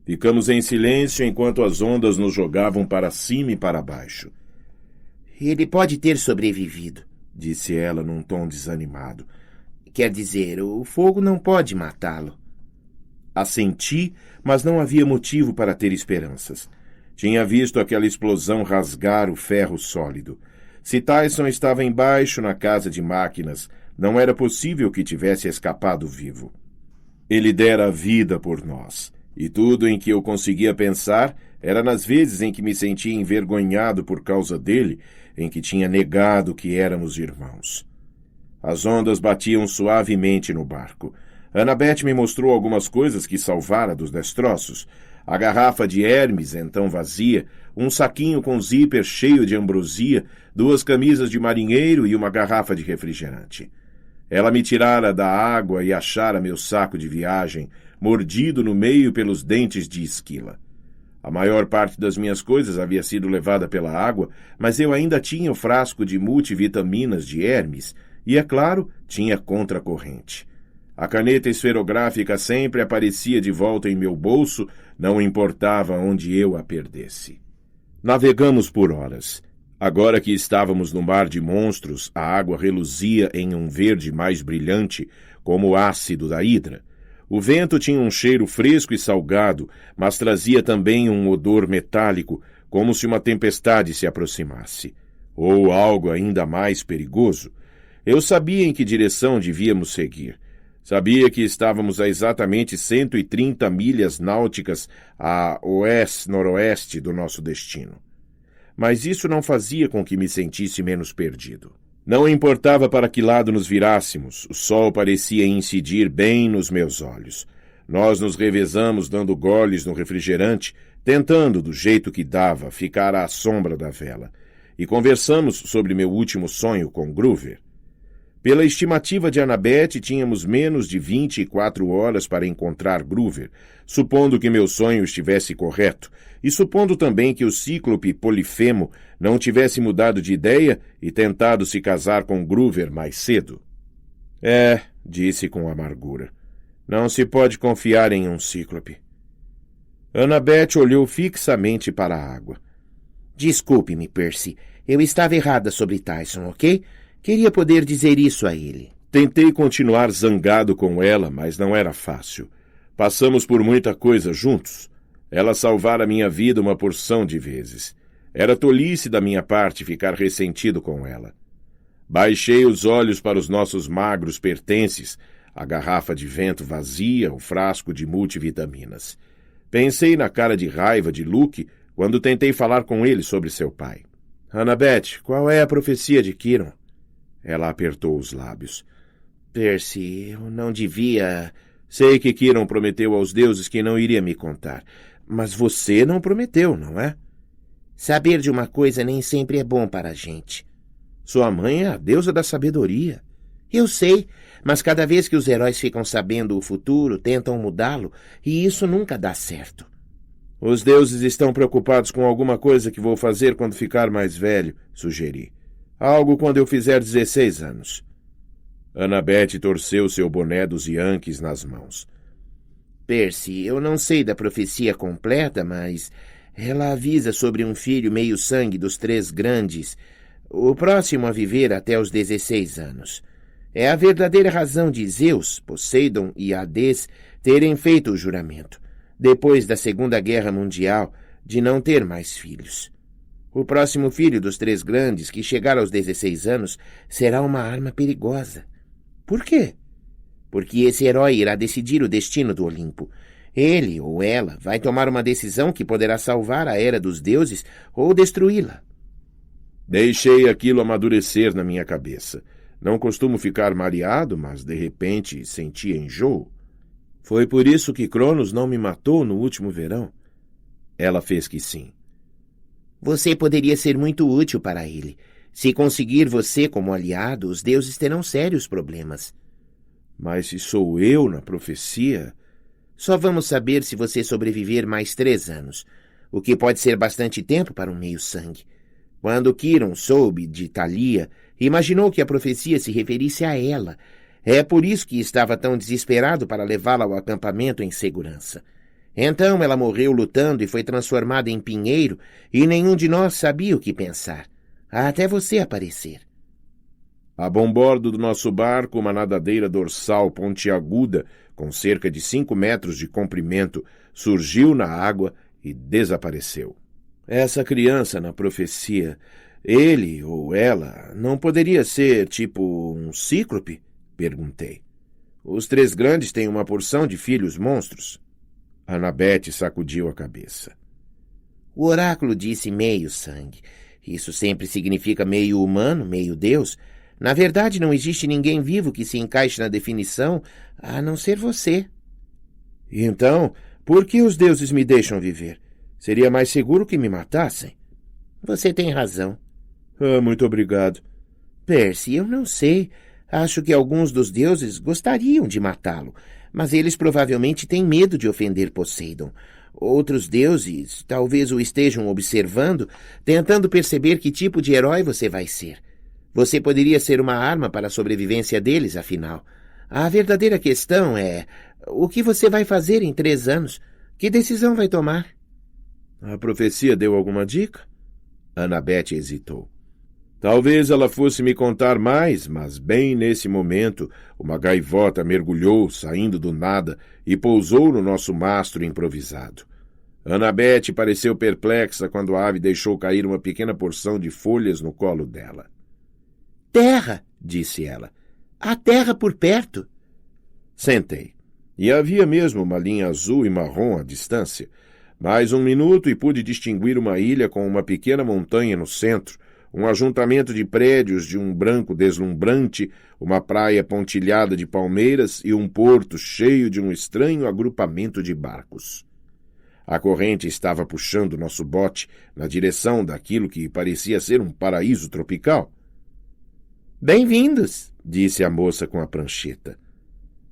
Ficamos em silêncio enquanto as ondas nos jogavam para cima e para baixo. Ele pode ter sobrevivido, disse ela num tom desanimado. Quer dizer, o fogo não pode matá-lo. Assenti, mas não havia motivo para ter esperanças. Tinha visto aquela explosão rasgar o ferro sólido. Se Tyson estava embaixo na casa de máquinas, não era possível que tivesse escapado vivo. Ele dera a vida por nós, e tudo em que eu conseguia pensar era nas vezes em que me sentia envergonhado por causa dele, em que tinha negado que éramos irmãos. As ondas batiam suavemente no barco. Annabeth me mostrou algumas coisas que salvara dos destroços. A garrafa de Hermes, então vazia, um saquinho com zíper cheio de ambrosia, 2 camisas de marinheiro e uma garrafa de refrigerante. Ela me tirara da água e achara meu saco de viagem, mordido no meio pelos dentes de esquila. A maior parte das minhas coisas havia sido levada pela água, mas eu ainda tinha o frasco de multivitaminas de Hermes e, é claro, tinha contracorrente. A caneta esferográfica sempre aparecia de volta em meu bolso, não importava onde eu a perdesse. Navegamos por horas. Agora que estávamos no mar de monstros, a água reluzia em um verde mais brilhante, como o ácido da hidra. O vento tinha um cheiro fresco e salgado, mas trazia também um odor metálico, como se uma tempestade se aproximasse. Ou algo ainda mais perigoso. Eu sabia em que direção devíamos seguir. Sabia que estávamos a exatamente 130 milhas náuticas a oeste-noroeste do nosso destino. Mas isso não fazia com que me sentisse menos perdido. Não importava para que lado nos virássemos, o sol parecia incidir bem nos meus olhos. Nós nos revezamos dando goles no refrigerante, tentando, do jeito que dava, ficar à sombra da vela. E conversamos sobre meu último sonho com Groover. Pela estimativa de Annabeth, tínhamos menos de 24 horas para encontrar Groover, supondo que meu sonho estivesse correto, e supondo também que o cíclope Polifemo não tivesse mudado de ideia e tentado se casar com Groover mais cedo. Disse com amargura. Não se pode confiar em um cíclope. Annabeth olhou fixamente para a água. Desculpe-me, Percy. Eu estava errada sobre Tyson, ok? Queria poder dizer isso a ele. Tentei continuar zangado com ela, mas não era fácil. Passamos por muita coisa juntos. Ela salvara minha vida uma porção de vezes. Era tolice da minha parte ficar ressentido com ela. Baixei os olhos para os nossos magros pertences, a garrafa de vento vazia, o frasco de multivitaminas. Pensei na cara de raiva de Luke quando tentei falar com ele sobre seu pai. Annabeth, qual é a profecia de Quiron? Ela apertou os lábios. Percy, eu não devia... Sei que Quiron prometeu aos deuses que não iria me contar, mas você não prometeu, não é? Saber de uma coisa nem sempre é bom para a gente. Sua mãe é a deusa da sabedoria. Eu sei, mas cada vez que os heróis ficam sabendo o futuro, tentam mudá-lo, e isso nunca dá certo. Os deuses estão preocupados com alguma coisa que vou fazer quando ficar mais velho, sugeri. Algo quando eu fizer 16 anos. Annabeth torceu seu boné dos Yankees nas mãos. Percy, eu não sei da profecia completa, mas ela avisa sobre um filho meio-sangue dos 3 grandes, o próximo a viver até os 16 anos. É a verdadeira razão de Zeus, Poseidon e Hades terem feito o juramento, depois da Segunda Guerra Mundial, de não ter mais filhos. O próximo filho dos 3 grandes, que chegar aos 16 anos, será uma arma perigosa. Por quê? Porque esse herói irá decidir o destino do Olimpo. Ele ou ela vai tomar uma decisão que poderá salvar a Era dos Deuses ou destruí-la. Deixei aquilo amadurecer na minha cabeça. Não costumo ficar mareado, mas de repente sentia enjoo. Foi por isso que Cronos não me matou no último verão? Ela fez que sim. Você poderia ser muito útil para ele. Se conseguir você como aliado, os deuses terão sérios problemas. Mas se sou eu na profecia... Só vamos saber se você sobreviver mais 3 anos, o que pode ser bastante tempo para um meio-sangue. Quando Quiron soube de Thalia, imaginou que a profecia se referisse a ela. É por isso que estava tão desesperado para levá-la ao acampamento em segurança. Então ela morreu lutando e foi transformada em pinheiro, e nenhum de nós sabia o que pensar, até você aparecer. A bombordo do nosso barco, uma nadadeira dorsal pontiaguda, com cerca de 5 metros de comprimento, surgiu na água e desapareceu. Essa criança na profecia, ele ou ela, não poderia ser tipo um cíclope? Perguntei. Os 3 grandes têm uma porção de filhos monstros. Annabeth sacudiu a cabeça. O oráculo disse meio sangue. Isso sempre significa meio humano, meio Deus. Na verdade, não existe ninguém vivo que se encaixe na definição, a não ser você. Então, por que os deuses me deixam viver? Seria mais seguro que me matassem. Você tem razão. Muito obrigado. Percy, eu não sei. Acho que alguns dos deuses gostariam de matá-lo, mas eles provavelmente têm medo de ofender Poseidon. Outros deuses talvez o estejam observando, tentando perceber que tipo de herói você vai ser. Você poderia ser uma arma para a sobrevivência deles, afinal. A verdadeira questão é, o que você vai fazer em 3 anos? Que decisão vai tomar? A profecia deu alguma dica? Annabeth hesitou. Talvez ela fosse me contar mais, mas bem nesse momento, uma gaivota mergulhou, saindo do nada, e pousou no nosso mastro improvisado. Annabeth pareceu perplexa quando a ave deixou cair uma pequena porção de folhas no colo dela. Terra, disse ela. Há terra por perto. Sentei. E havia mesmo uma linha azul e marrom à distância. Mais 1 minuto e pude distinguir uma ilha com uma pequena montanha no centro, um ajuntamento de prédios de um branco deslumbrante, uma praia pontilhada de palmeiras e um porto cheio de um estranho agrupamento de barcos. A corrente estava puxando nosso bote na direção daquilo que parecia ser um paraíso tropical. Bem-vindos, disse a moça com a prancheta.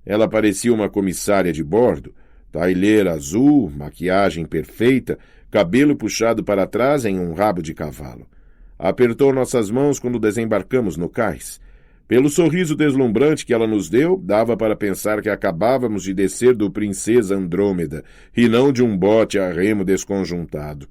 Ela parecia uma comissária de bordo, taileira azul, maquiagem perfeita, cabelo puxado para trás em um rabo de cavalo. Apertou nossas mãos quando desembarcamos no cais. Pelo sorriso deslumbrante que ela nos deu, dava para pensar que acabávamos de descer do Princesa Andrômeda e não de um bote a remo desconjuntado.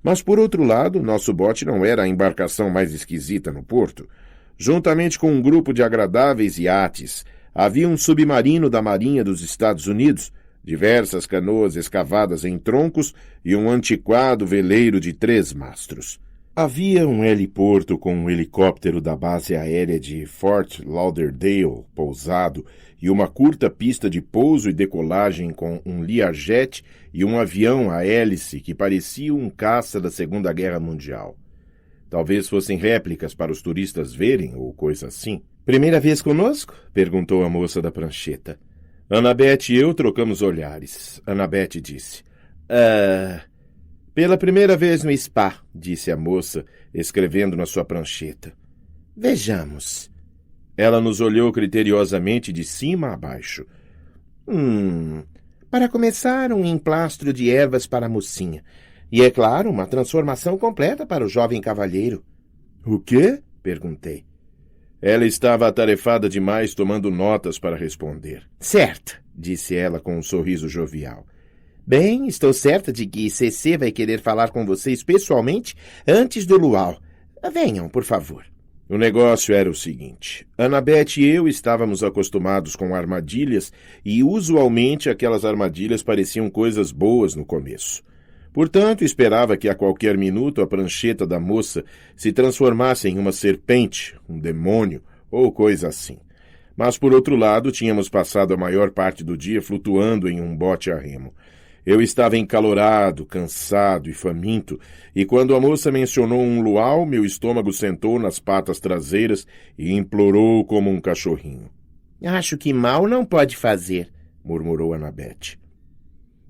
Mas, por outro lado, nosso bote não era a embarcação mais esquisita no porto. Juntamente com um grupo de agradáveis iates, havia um submarino da Marinha dos Estados Unidos, diversas canoas escavadas em troncos e um antiquado veleiro de 3 mastros. Havia um heliporto com um helicóptero da base aérea de Fort Lauderdale pousado e uma curta pista de pouso e decolagem com um Learjet e um avião a hélice que parecia um caça da Segunda Guerra Mundial. Talvez fossem réplicas para os turistas verem ou coisa assim. Primeira vez conosco? Perguntou a moça da prancheta. Annabeth e eu trocamos olhares. Annabeth disse. Pela primeira vez no spa, disse a moça, escrevendo na sua prancheta. Vejamos. Ela nos olhou criteriosamente de cima a baixo. Para começar, um emplastro de ervas para a mocinha. E, é claro, uma transformação completa para o jovem cavalheiro. O quê? Perguntei. Ela estava atarefada demais tomando notas para responder. Certo, disse ela com um sorriso jovial. Bem, estou certa de que CC vai querer falar com vocês pessoalmente antes do luau. Venham, por favor. O negócio era o seguinte. Annabeth e eu estávamos acostumados com armadilhas e, usualmente, aquelas armadilhas pareciam coisas boas no começo. Portanto, esperava que a qualquer minuto a prancheta da moça se transformasse em uma serpente, um demônio ou coisa assim. Mas, por outro lado, tínhamos passado a maior parte do dia flutuando em um bote a remo. Eu estava encalorado, cansado e faminto, e quando a moça mencionou um luau, meu estômago sentou nas patas traseiras e implorou como um cachorrinho. Acho que mal não pode fazer, murmurou Annabeth.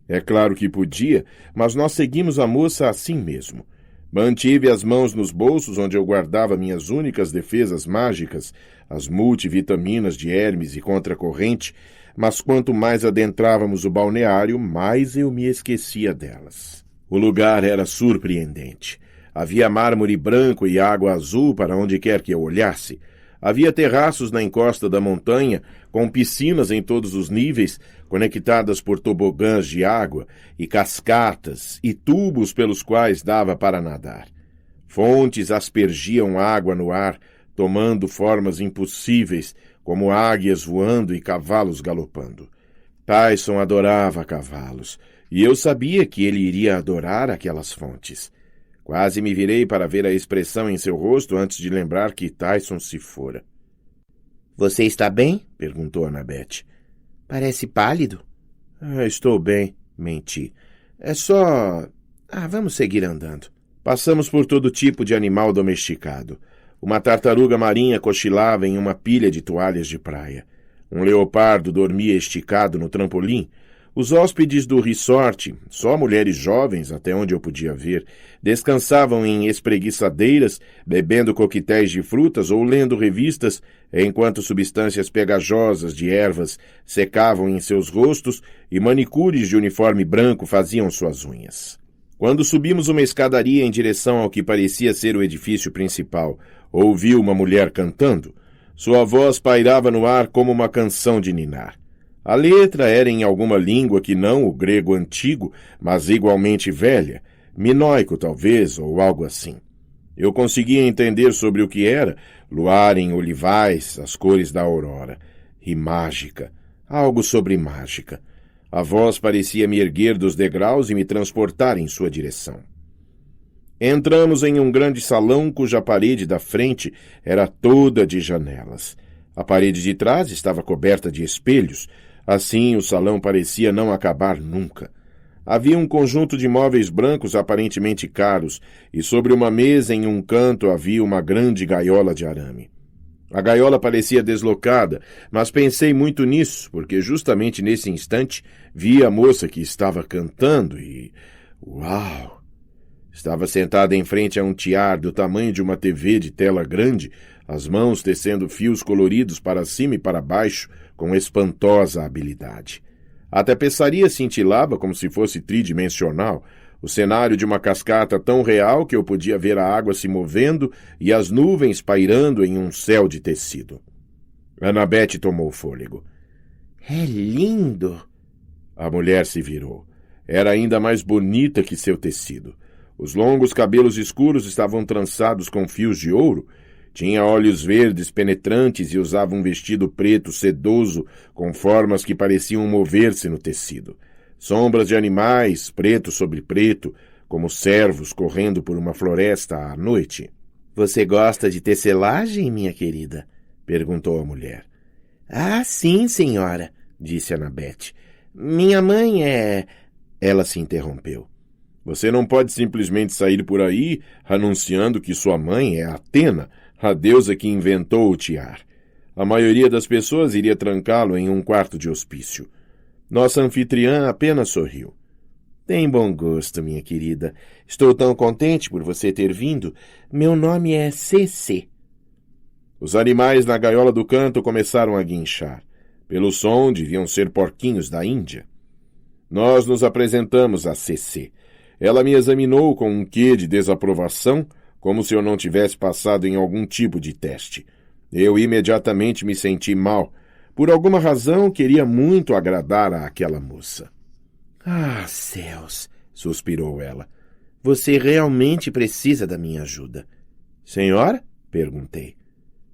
É claro que podia, mas nós seguimos a moça assim mesmo. Mantive as mãos nos bolsos onde eu guardava minhas únicas defesas mágicas, as multivitaminas de Hermes e contra a corrente, mas quanto mais adentrávamos o balneário, mais eu me esquecia delas. O lugar era surpreendente. Havia mármore branco e água azul para onde quer que eu olhasse. Havia terraços na encosta da montanha, com piscinas em todos os níveis, conectadas por tobogãs de água e cascatas e tubos pelos quais dava para nadar. Fontes aspergiam água no ar, tomando formas impossíveis, como águias voando e cavalos galopando. Tyson adorava cavalos, e eu sabia que ele iria adorar aquelas fontes. Quase me virei para ver a expressão em seu rosto antes de lembrar que Tyson se fora. — Você está bem? — perguntou Annabeth. — Parece pálido. — Estou bem, menti. É só... vamos seguir andando. Passamos por todo tipo de animal domesticado. Uma tartaruga marinha cochilava em uma pilha de toalhas de praia. Um leopardo dormia esticado no trampolim. Os hóspedes do resort, só mulheres jovens, até onde eu podia ver, descansavam em espreguiçadeiras, bebendo coquetéis de frutas ou lendo revistas, enquanto substâncias pegajosas de ervas secavam em seus rostos e manicures de uniforme branco faziam suas unhas. Quando subimos uma escadaria em direção ao que parecia ser o edifício principal, ouvi uma mulher cantando. Sua voz pairava no ar como uma canção de ninar. A letra era em alguma língua que não o grego antigo, mas igualmente velha, minoico talvez, ou algo assim. Eu conseguia entender sobre o que era, luar em olivais, as cores da aurora. E mágica, algo sobre mágica. A voz parecia me erguer dos degraus e me transportar em sua direção. Entramos em um grande salão cuja parede da frente era toda de janelas. A parede de trás estava coberta de espelhos. Assim, o salão parecia não acabar nunca. Havia um conjunto de móveis brancos aparentemente caros, e sobre uma mesa em um canto havia uma grande gaiola de arame. A gaiola parecia deslocada, mas pensei muito nisso, porque justamente nesse instante vi a moça que estava cantando e... Uau! Estava sentada em frente a um tiar do tamanho de uma TV de tela grande, as mãos tecendo fios coloridos para cima e para baixo, com espantosa habilidade. A tapeçaria cintilava como se fosse tridimensional, o cenário de uma cascata tão real que eu podia ver a água se movendo e as nuvens pairando em um céu de tecido. Annabeth tomou fôlego. — É lindo! A mulher se virou. Era ainda mais bonita que seu tecido. Os longos cabelos escuros estavam trançados com fios de ouro. Tinha olhos verdes penetrantes e usava um vestido preto sedoso com formas que pareciam mover-se no tecido. Sombras de animais, preto sobre preto, como cervos correndo por uma floresta à noite. — Você gosta de tecelagem, minha querida? — perguntou a mulher. — Sim, senhora — disse Annabeth. — Minha mãe é... Ela se interrompeu. Você não pode simplesmente sair por aí anunciando que sua mãe é Atena, a deusa que inventou o tiar. A maioria das pessoas iria trancá-lo em um quarto de hospício. Nossa anfitriã apenas sorriu. — Tem bom gosto, minha querida. Estou tão contente por você ter vindo. Meu nome é CC. Os animais na gaiola do canto começaram a guinchar. Pelo som, deviam ser porquinhos da Índia. Nós nos apresentamos a CC. Ela me examinou com um quê de desaprovação, como se eu não tivesse passado em algum tipo de teste. Eu imediatamente me senti mal. Por alguma razão, queria muito agradar àquela moça. — Céus! — suspirou ela. — Você realmente precisa da minha ajuda. — Senhora? — perguntei.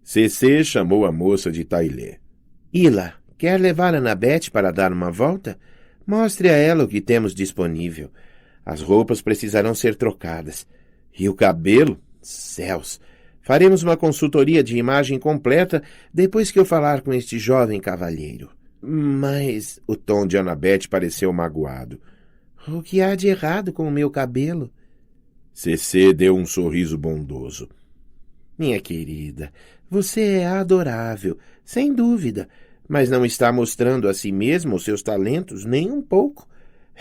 CC chamou a moça de Tailê. — Ila, quer levar Annabeth para dar uma volta? Mostre a ela o que temos disponível. As roupas precisarão ser trocadas. E o cabelo? Céus! Faremos uma consultoria de imagem completa depois que eu falar com este jovem cavalheiro. Mas... O tom de Annabeth pareceu magoado. O que há de errado com o meu cabelo? CC deu um sorriso bondoso. Minha querida, você é adorável, sem dúvida, mas não está mostrando a si mesma os seus talentos nem um pouco.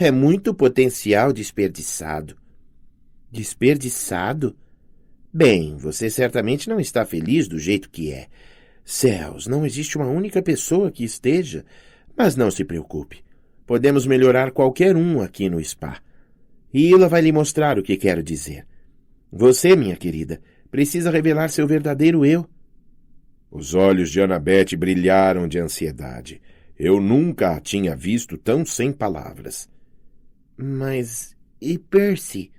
É muito potencial desperdiçado. Desperdiçado? Bem, você certamente não está feliz do jeito que é. Céus, não existe uma única pessoa que esteja. Mas não se preocupe. Podemos melhorar qualquer um aqui no spa. Ila vai lhe mostrar o que quero dizer. Você, minha querida, precisa revelar seu verdadeiro eu. Os olhos de Annabeth brilharam de ansiedade. Eu nunca a tinha visto tão sem palavras. Mas e Percy?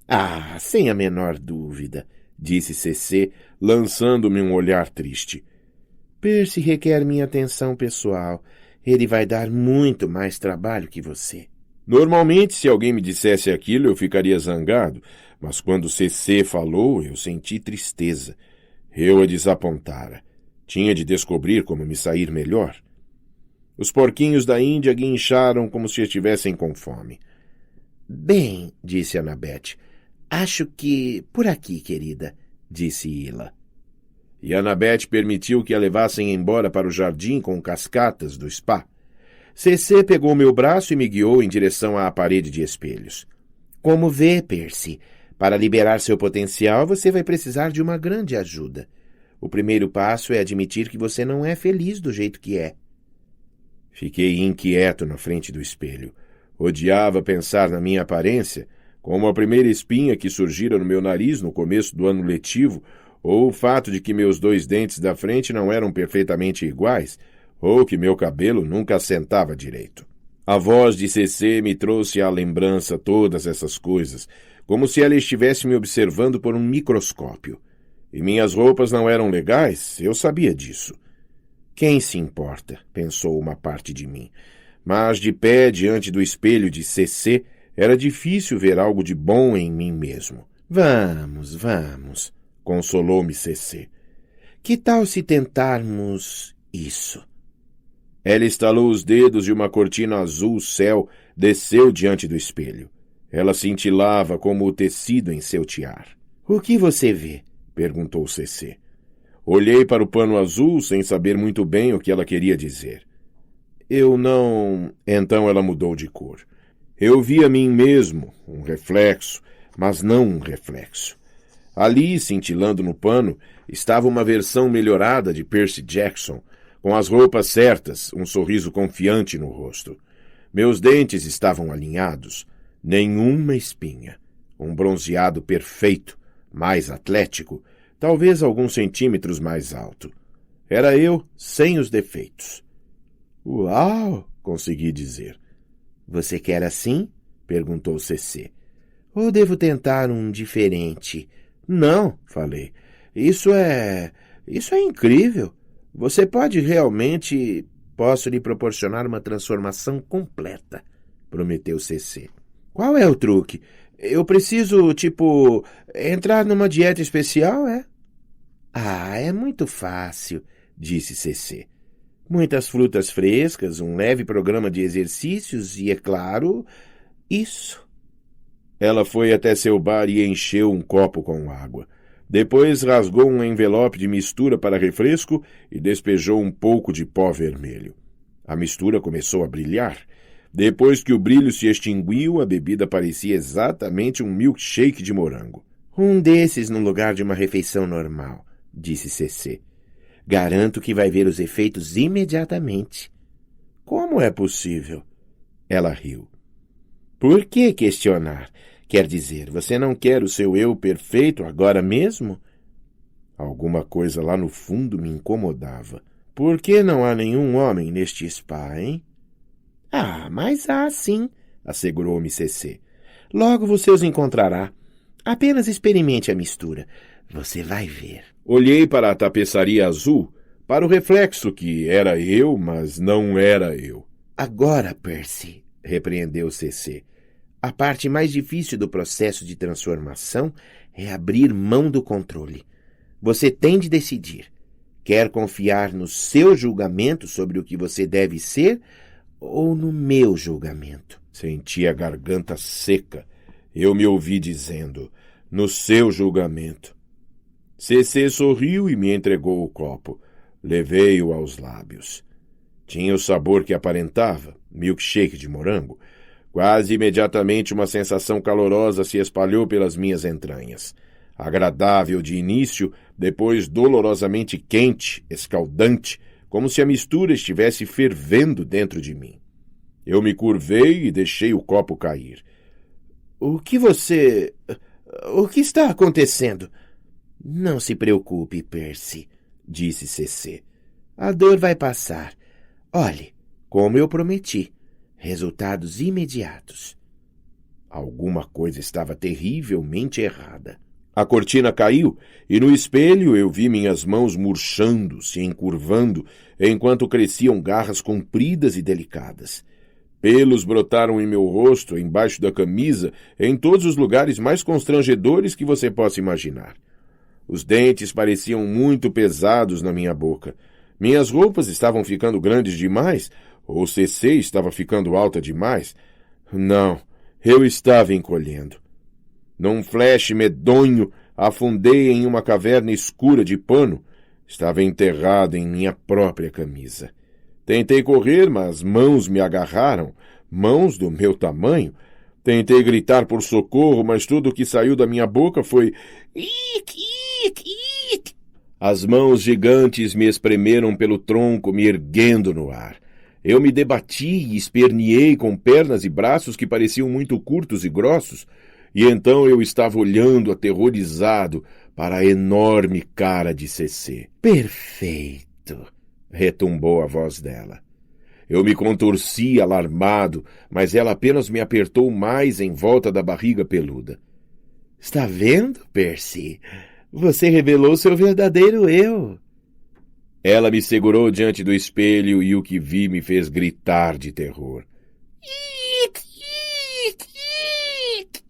Ah, sem a menor dúvida, disse CC, lançando-me um olhar triste. Percy requer minha atenção pessoal. Ele vai dar muito mais trabalho que você. Normalmente, se alguém me dissesse aquilo, eu ficaria zangado, mas quando CC falou, eu senti tristeza. Eu a desapontara. Tinha de descobrir como me sair melhor. Os porquinhos da Índia guincharam como se estivessem com fome. Bem, disse Annabeth, acho que por aqui, querida, disse Ila. E Annabeth permitiu que a levassem embora para o jardim com cascatas do spa. CC pegou meu braço e me guiou em direção à parede de espelhos. Como vê, Percy, para liberar seu potencial você vai precisar de uma grande ajuda. O primeiro passo é admitir que você não é feliz do jeito que é. Fiquei inquieto na frente do espelho. Odiava pensar na minha aparência, como a primeira espinha que surgira no meu nariz no começo do ano letivo, ou o fato de que meus 2 dentes da frente não eram perfeitamente iguais, ou que meu cabelo nunca assentava direito. A voz de CC me trouxe à lembrança todas essas coisas, como se ela estivesse me observando por um microscópio. E minhas roupas não eram legais, eu sabia disso. Quem se importa, pensou uma parte de mim. Mas de pé diante do espelho de CC, era difícil ver algo de bom em mim mesmo. Vamos, consolou-me CC. Que tal se tentarmos isso? Ela estalou os dedos e uma cortina azul céu desceu diante do espelho. Ela cintilava como o tecido em seu tiar. O que você vê? Perguntou CC. Olhei para o pano azul sem saber muito bem o que ela queria dizer. Eu não... Então ela mudou de cor. Eu vi a mim mesmo, um reflexo, mas não um reflexo. Ali, cintilando no pano, estava uma versão melhorada de Percy Jackson, com as roupas certas, um sorriso confiante no rosto. Meus dentes estavam alinhados, nenhuma espinha. Um bronzeado perfeito, mais atlético, talvez alguns centímetros mais alto. Era eu sem os defeitos. Uau! Consegui dizer. Você quer assim? Perguntou CC. Ou devo tentar um diferente? Não, falei. Isso é incrível. Você pode realmente... Posso lhe proporcionar uma transformação completa, prometeu CC. Qual é o truque? Eu preciso, entrar numa dieta especial, é? Ah, é muito fácil, disse CC. Muitas frutas frescas, um leve programa de exercícios e, é claro, isso. Ela foi até seu bar e encheu um copo com água. Depois rasgou um envelope de mistura para refresco e despejou um pouco de pó vermelho. A mistura começou a brilhar. Depois que o brilho se extinguiu, a bebida parecia exatamente um milkshake de morango. Um desses no lugar de uma refeição normal, disse CC. Garanto que vai ver os efeitos imediatamente. Como é possível? Ela riu. Por que questionar? Quer dizer, você não quer o seu eu perfeito agora mesmo? Alguma coisa lá no fundo me incomodava. Por que não há nenhum homem neste spa, hein? Ah, mas há sim, assegurou-me CC. Logo você os encontrará. Apenas experimente a mistura. Você vai ver. Olhei para a tapeçaria azul, para o reflexo que era eu, mas não era eu. Agora, Percy, repreendeu CC. A parte mais difícil do processo de transformação é abrir mão do controle. Você tem de decidir. Quer confiar no seu julgamento sobre o que você deve ser ou no meu julgamento? Senti a garganta seca. Eu me ouvi dizendo, no seu julgamento. CC sorriu e me entregou o copo. Levei-o aos lábios. Tinha o sabor que aparentava, milkshake de morango. Quase imediatamente uma sensação calorosa se espalhou pelas minhas entranhas. Agradável de início, depois dolorosamente quente, escaldante, como se a mistura estivesse fervendo dentro de mim. Eu me curvei e deixei o copo cair. O que está acontecendo? Não se preocupe, Percy, disse CC. A dor vai passar. Olhe, como eu prometi. Resultados imediatos. Alguma coisa estava terrivelmente errada. A cortina caiu e no espelho eu vi minhas mãos murchando, se encurvando, enquanto cresciam garras compridas e delicadas. Pelos brotaram em meu rosto, embaixo da camisa, em todos os lugares mais constrangedores que você possa imaginar. Os dentes pareciam muito pesados na minha boca. Minhas roupas estavam ficando grandes demais, ou CC estava ficando alta demais. Não, eu estava encolhendo. Num flash medonho, afundei em uma caverna escura de pano. Estava enterrado em minha própria camisa. Tentei correr, mas mãos me agarraram, mãos do meu tamanho. Tentei gritar por socorro, mas tudo o que saiu da minha boca foi "ic, ic, ic". As mãos gigantes me espremeram pelo tronco, me erguendo no ar. Eu me debati e esperneei com pernas e braços que pareciam muito curtos e grossos, e então eu estava olhando aterrorizado para a enorme cara de CC. Perfeito, retumbou a voz dela. Eu me contorci alarmado, mas ela apenas me apertou mais em volta da barriga peluda. Está vendo, Percy? Você revelou seu verdadeiro eu. Ela me segurou diante do espelho e o que vi me fez gritar de terror. Ic, ic, ic.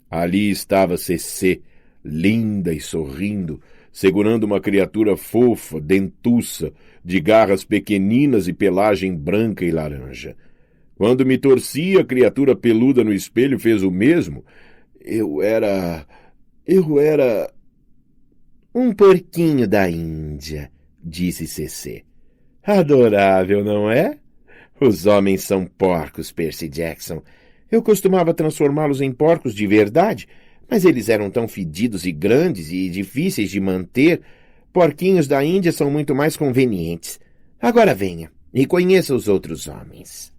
Ali estava CC, linda e sorrindo, segurando uma criatura fofa, dentuça, de garras pequeninas e pelagem branca e laranja. Quando me torci, a criatura peluda no espelho fez o mesmo. Eu era... Um porquinho da Índia, disse CC. Adorável, não é? Os homens são porcos, Percy Jackson. Eu costumava transformá-los em porcos de verdade, mas eles eram tão fedidos e grandes e difíceis de manter. Porquinhos da Índia são muito mais convenientes. Agora venha e conheça os outros homens.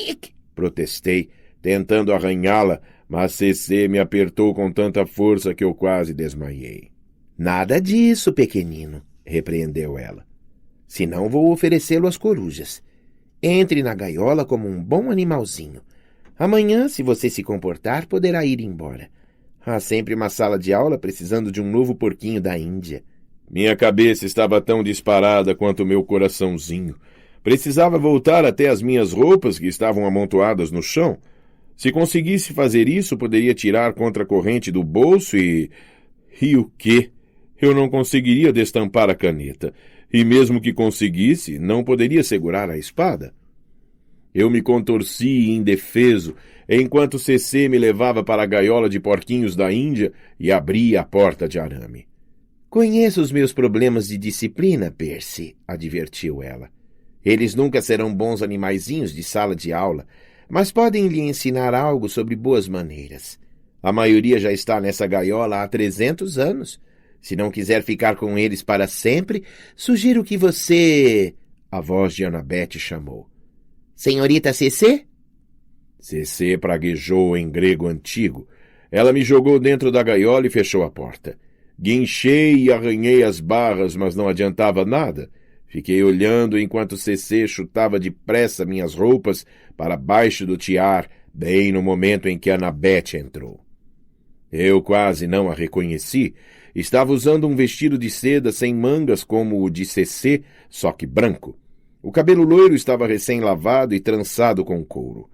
Ic! Protestei, tentando arranhá-la, mas CC me apertou com tanta força que eu quase desmaiei. Nada disso, pequenino, repreendeu ela. Senão vou oferecê-lo às corujas. Entre na gaiola como um bom animalzinho. Amanhã, se você se comportar, poderá ir embora. Há sempre uma sala de aula precisando de um novo porquinho da Índia. Minha cabeça estava tão disparada quanto meu coraçãozinho. Precisava voltar até as minhas roupas que estavam amontoadas no chão. Se conseguisse fazer isso, poderia tirar contra a corrente do bolso e... E o quê? Eu não conseguiria destampar a caneta. E mesmo que conseguisse, não poderia segurar a espada. Eu me contorci indefeso, enquanto CC me levava para a gaiola de porquinhos da Índia e abria a porta de arame. Conheço os meus problemas de disciplina, Percy, advertiu ela. Eles nunca serão bons animaizinhos de sala de aula, mas podem lhe ensinar algo sobre boas maneiras. A maioria já está nessa gaiola há 300 anos. Se não quiser ficar com eles para sempre, sugiro que você... A voz de Annabeth chamou. Senhorita CC? CC praguejou em grego antigo. Ela me jogou dentro da gaiola e fechou a porta. Guinchei e arranhei as barras, mas não adiantava nada. Fiquei olhando enquanto CC chutava depressa minhas roupas para baixo do tiar, bem no momento em que Annabeth entrou. Eu quase não a reconheci. Estava usando um vestido de seda sem mangas como o de CC, só que branco. O cabelo loiro estava recém-lavado e trançado com couro.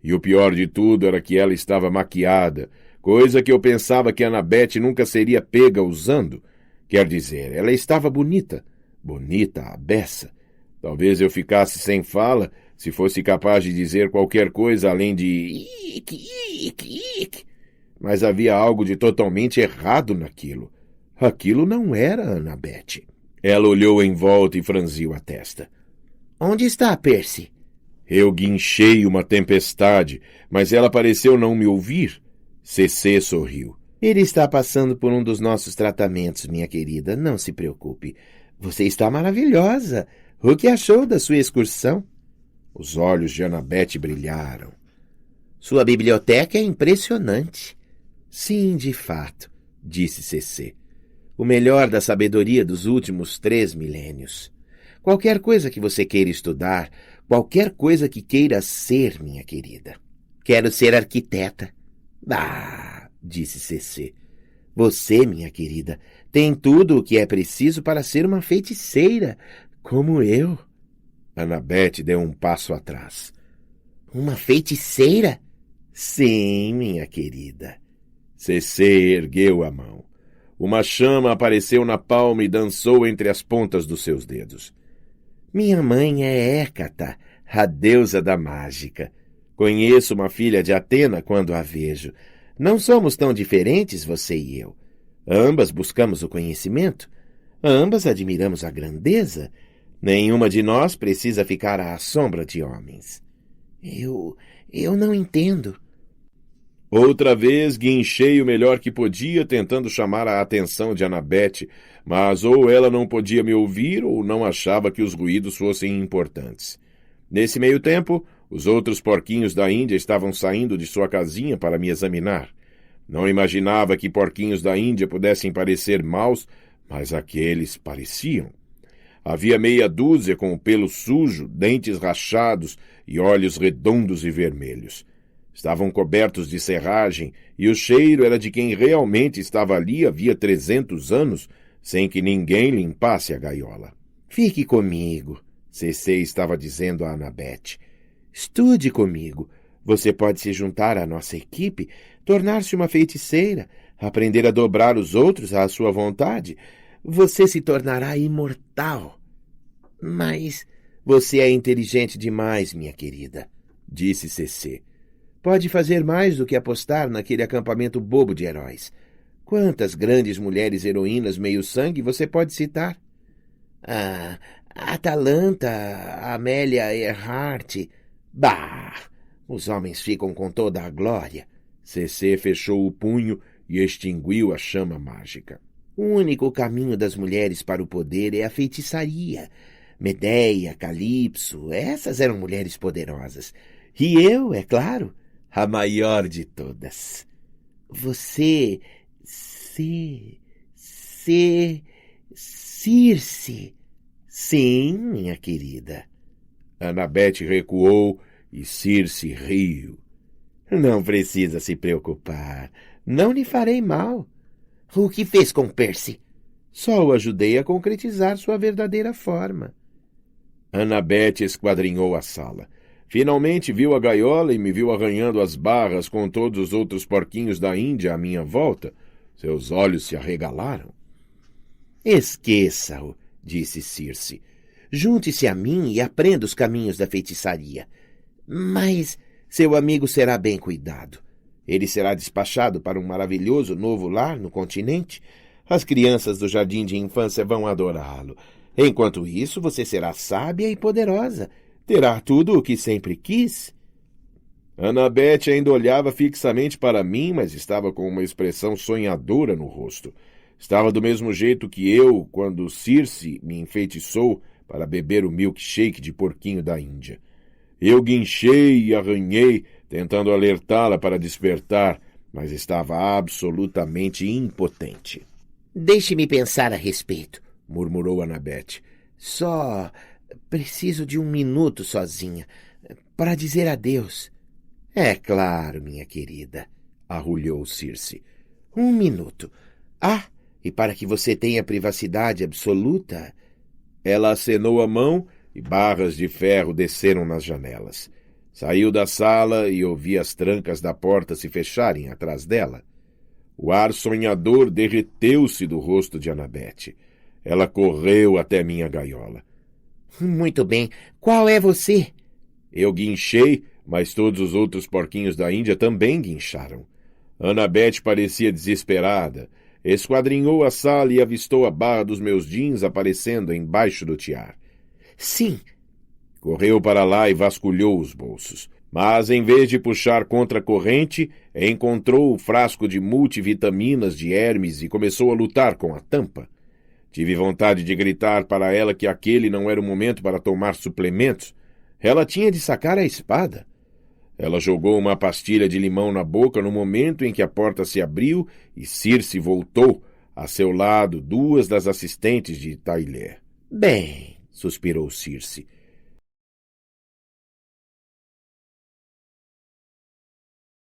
E o pior de tudo era que ela estava maquiada, coisa que eu pensava que Annabeth nunca seria pega usando. Quer dizer, ela estava bonita. Bonita a beça. Talvez eu ficasse sem fala se fosse capaz de dizer qualquer coisa além de ic, ic, ic. Mas havia algo de totalmente errado naquilo. Aquilo não era Annabeth. Ela olhou em volta e franziu a testa. Onde está Percy? Eu guinchei uma tempestade, mas ela pareceu não me ouvir. CC sorriu. Ele está passando por um dos nossos tratamentos, minha querida. Não se preocupe. Você está maravilhosa. O que achou da sua excursão? Os olhos de Annabeth brilharam. Sua biblioteca é impressionante. Sim, de fato, disse CC. o melhor da sabedoria dos últimos 3 milênios. Qualquer coisa que você queira estudar, qualquer coisa que queira ser, minha querida. Quero ser arquiteta. Ah, disse CC. Você, minha querida, tem tudo o que é preciso para ser uma feiticeira, como eu. Annabeth deu um passo atrás. Uma feiticeira? Sim, minha querida. CC ergueu a mão. Uma chama apareceu na palma e dançou entre as pontas dos seus dedos. Minha mãe é Hécata, a deusa da mágica. Conheço uma filha de Atena quando a vejo. Não somos tão diferentes, você e eu. Ambas buscamos o conhecimento. Ambas admiramos a grandeza. Nenhuma de nós precisa ficar à sombra de homens. Eu não entendo. Outra vez guinchei o melhor que podia, tentando chamar a atenção de Annabeth, mas ou ela não podia me ouvir ou não achava que os ruídos fossem importantes. Nesse meio tempo, os outros porquinhos da Índia estavam saindo de sua casinha para me examinar. Não imaginava que porquinhos da Índia pudessem parecer maus, mas aqueles pareciam. Havia meia dúzia com o pelo sujo, dentes rachados e olhos redondos e vermelhos. Estavam cobertos de serragem e o cheiro era de quem realmente estava ali havia 300 anos, sem que ninguém limpasse a gaiola. Fique comigo, CC estava dizendo a Annabeth. Estude comigo. Você pode se juntar à nossa equipe, tornar-se uma feiticeira, aprender a dobrar os outros à sua vontade. Você se tornará imortal. Mas você é inteligente demais, minha querida, disse CC. Pode fazer mais do que apostar naquele acampamento bobo de heróis. Quantas grandes mulheres heroínas meio-sangue você pode citar? Atalanta, Amélia Earhart. Bah! Os homens ficam com toda a glória. CC fechou o punho e extinguiu a chama mágica. O único caminho das mulheres para o poder é a feitiçaria. Medeia, Calipso, essas eram mulheres poderosas. E eu, é claro, a maior de todas. Você... Circe. Sim, minha querida. Annabeth recuou e Circe riu. Não precisa se preocupar. Não lhe farei mal. O que fez com Percy? Só o ajudei a concretizar sua verdadeira forma. Annabeth esquadrinhou a sala. Finalmente viu a gaiola e me viu arranhando as barras com todos os outros porquinhos da Índia à minha volta. Seus olhos se arregalaram. Esqueça-o, disse Circe. Junte-se a mim e aprenda os caminhos da feitiçaria. Mas seu amigo será bem cuidado. Ele será despachado para um maravilhoso novo lar no continente. As crianças do jardim de infância vão adorá-lo. Enquanto isso, você será sábia e poderosa. Terá tudo o que sempre quis. Annabeth ainda olhava fixamente para mim, mas estava com uma expressão sonhadora no rosto. Estava do mesmo jeito que eu, quando Circe me enfeitiçou para beber o milkshake de porquinho da Índia. Eu guinchei e arranhei, tentando alertá-la para despertar, mas estava absolutamente impotente. Deixe-me pensar a respeito, murmurou Annabeth. Só preciso de 1 minuto sozinha, para dizer adeus. É claro, minha querida, arrulhou Circe. 1 minuto. E para que você tenha privacidade absoluta... Ela acenou a mão e barras de ferro desceram nas janelas. Saiu da sala e ouvi as trancas da porta se fecharem atrás dela. O ar sonhador derreteu-se do rosto de Annabeth. Ela correu até minha gaiola. Muito bem. Qual é você? Eu guinchei, mas todos os outros porquinhos da Índia também guincharam. Annabeth parecia desesperada. Esquadrinhou a sala e avistou a barra dos meus jeans aparecendo embaixo do tiar. Sim. Correu para lá e vasculhou os bolsos. Mas, em vez de puxar contra a corrente, encontrou o frasco de multivitaminas de Hermes e começou a lutar com a tampa. Tive vontade de gritar para ela que aquele não era o momento para tomar suplementos. Ela tinha de sacar a espada. Ela jogou uma pastilha de limão na boca no momento em que a porta se abriu e Circe voltou, A seu lado, duas das assistentes de Tailher. Bem, Suspirou Circe.